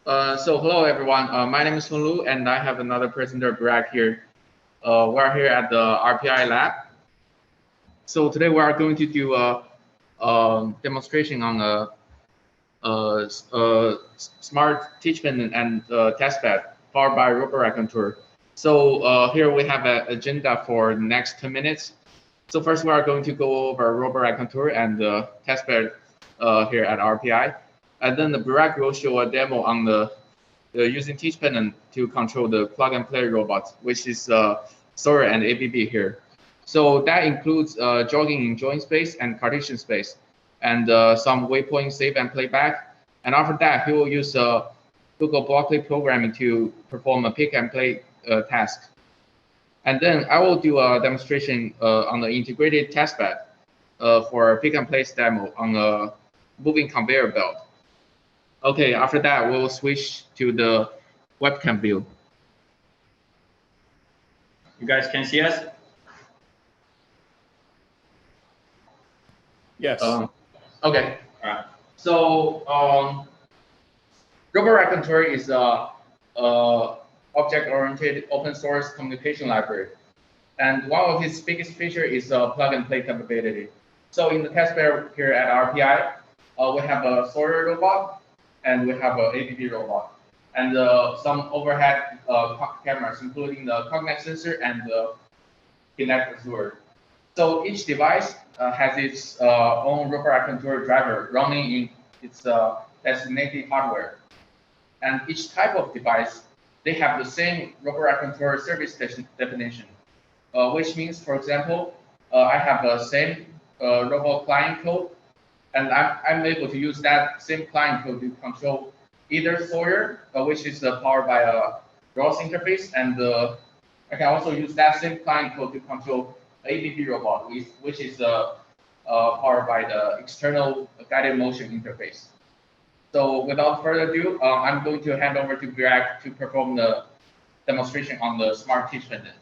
So hello everyone. My name is Honglu, and I have another presenter, Burak here. We're here at the RPI lab. So today we are going to do a demonstration on a smart teachment and testbed powered by Raconteur. So here we have an agenda for the next 10 minutes. So first we are going to go over Raconteur and the testbed here at RPI. And then the Burak will show a demo on the using teach pendant to control the plug and play robot, which is Sawyer and ABB here. So that includes jogging in join space and partition space, and some waypoint save and playback. And after that, he will use Google Blockly programming to perform a pick and play task. And then I will do a demonstration on the integrated testbed for a pick and place demo on a moving conveyor belt. Okay, after that, we'll switch to the webcam view. You guys can see us? Yes. Okay. All right. So Raconteur is a object-oriented open source communication library. And one of its biggest features is plug and play capability. So in the testbed here at RPI, we have a Sawyer robot, and we have an ABB robot, and some overhead cameras, including the cognac sensor and the Kinect viewer. So each device has its own Raconteur driver running in its designated hardware. And each type of device, they have the same Raconteur service definition, which means, for example, I have the same robot client code, and I'm able to use that same client code to control either Sawyer, which is powered by a ROS interface, and I can also use that same client code to control ABB robot, which is powered by the external guided motion interface. So without further ado, I'm going to hand over to Burak to perform the demonstration on the smart teach pendant.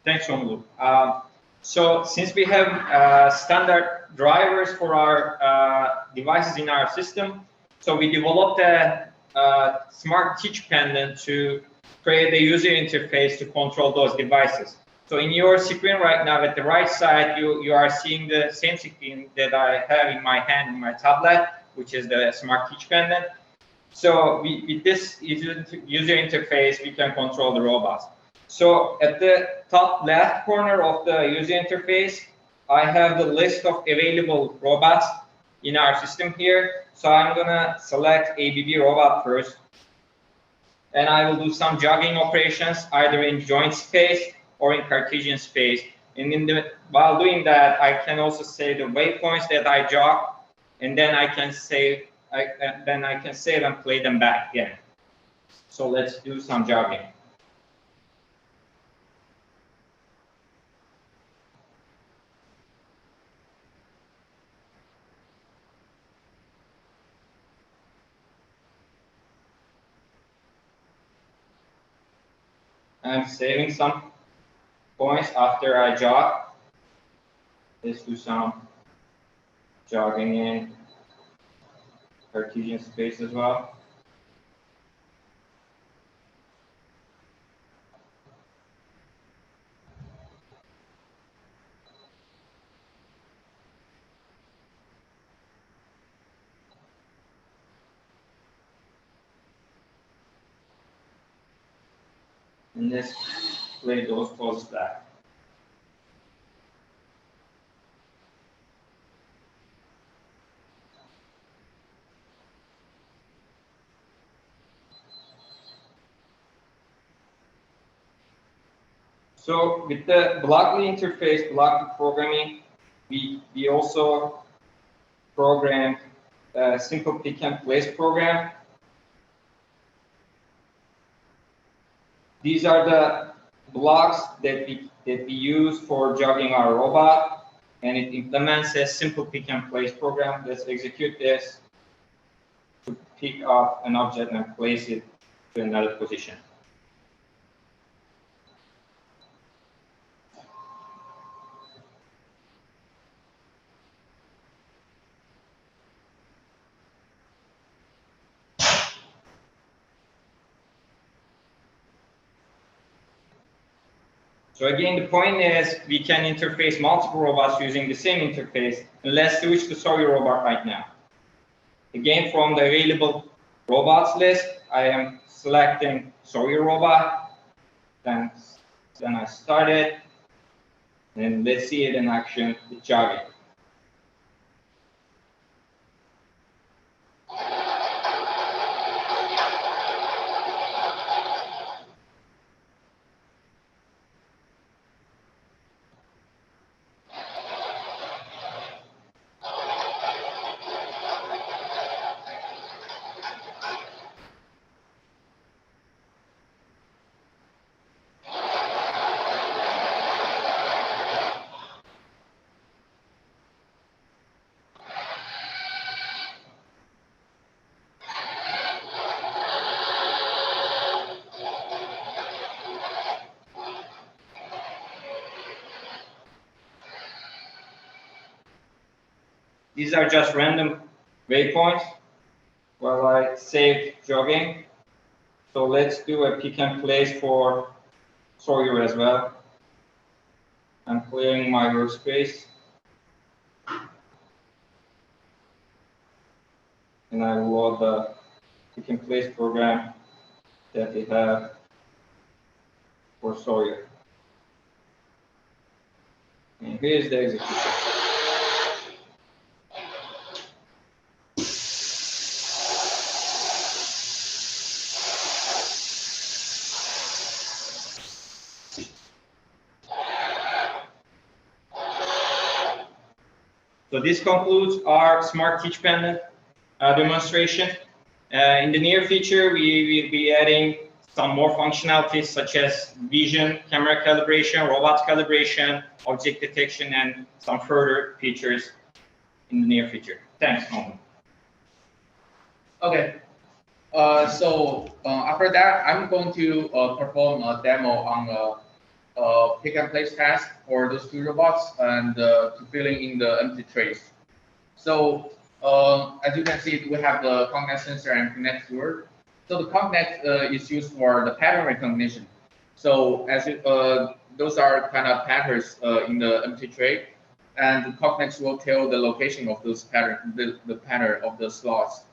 Thanks, Honglu. So since we have standard drivers for our devices in our system, so we developed a smart teach pendant to create a user interface to control those devices. So in your screen right now, at the right side, you are seeing the same screen that I have in my hand in my tablet, which is the smart teach pendant. So with this user interface, we can control the robots. So at the top left corner of the user interface, I have the list of available robots in our system here. So I'm gonna select ABB robot first, and I will do some jogging operations either in joint space or in Cartesian space. And while doing that, I can also say the waypoints that I jog, and then I can save and play them back again. So let's do some jogging. I'm saving some points after I jog. Let's do some jogging in Cartesian space as well. And let's play those poses back. So with the Blockly interface, Blockly programming, we also programmed a simple pick and place program. These are the blocks that we use for jogging our robot, and it implements a simple pick and place program. Let's execute this to pick up an object and place it to another position. So again, the point is we can interface multiple robots using the same interface. And let's switch to Sawyer robot right now. Again, from the available robots list, I am selecting Sawyer robot. Then I start it. And let's see it in action with jogging. These are just random waypoints while I save jogging. So let's do a pick and place for Sawyer as well. I'm clearing my workspace. And I will load the pick and place program that we have for Sawyer. And here's the execution. So this concludes our Smart Teach Pendant demonstration. In the near future, we will be adding some more functionalities such as vision, camera calibration, robot calibration, object detection, and some further features in the near future. Thanks, Honglu. Okay. After that, I'm going to perform a demo on a pick and place task for those two robots and to filling in the empty trays. So as you can see, we have the contact sensor and connect word. So the contact is used for the pattern recognition. So as those are kind of patterns in the empty tray, and the contacts will tell the location of those pattern, the pattern of the slots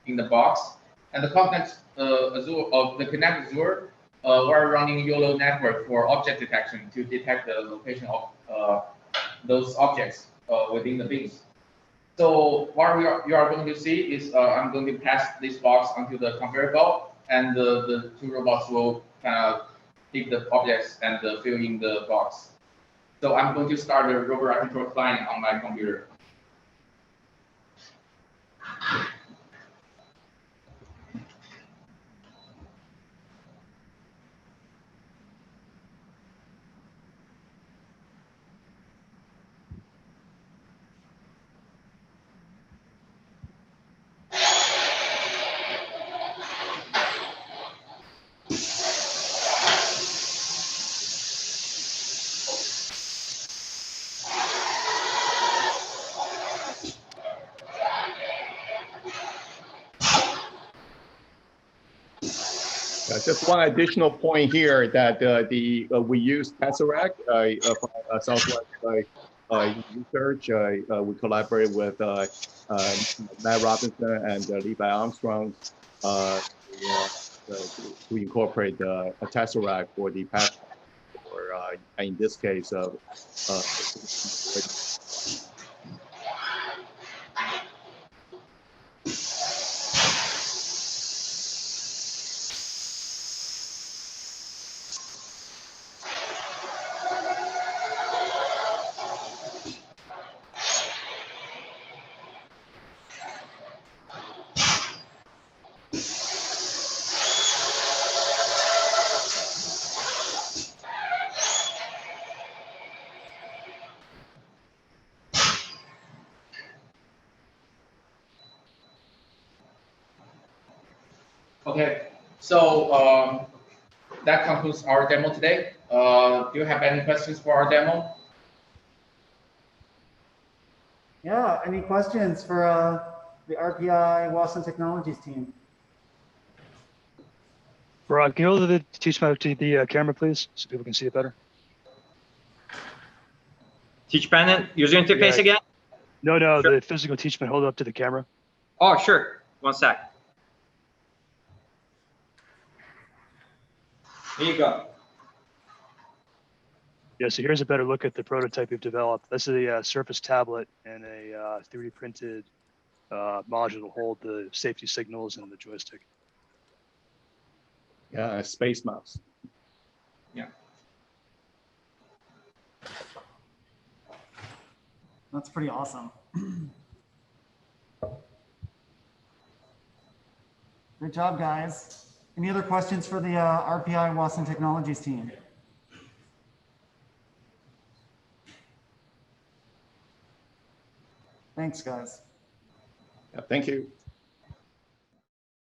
in the box. And the contacts of the Connect Azure, we're running YOLO network for object detection to detect the location of those objects within the bins. So what you are going to see is I'm going to pass this box onto the conveyor belt, and the two robots will kind of pick the objects and fill in the box. So I'm going to start the robot Raconteur client on my computer. Just one additional point here that we use Tesseract from Southwest Research. We collaborate with Matt Robinson and Levi Armstrong to incorporate a Tesseract for the patch, or in this case, Okay, so that concludes our demo today. Do you have any questions for our demo? Yeah, any questions for the RPI Wason Technologies team? Burak, can you hold the teach mode to the camera, please, so people can see it better? Teach Pendant, user interface Yeah. again? No, Sure. the physical teachment. Hold it up to the camera. Oh, sure. One sec. Here you go. Yeah, so here's a better look at the prototype we've developed. This is a Surface tablet and a 3D printed module to hold the safety signals and the joystick. Yeah, a space mouse. Yeah. That's pretty awesome. Good job, guys. Any other questions for the RPI Wason Technologies team? Thanks, guys. Yeah, thank you.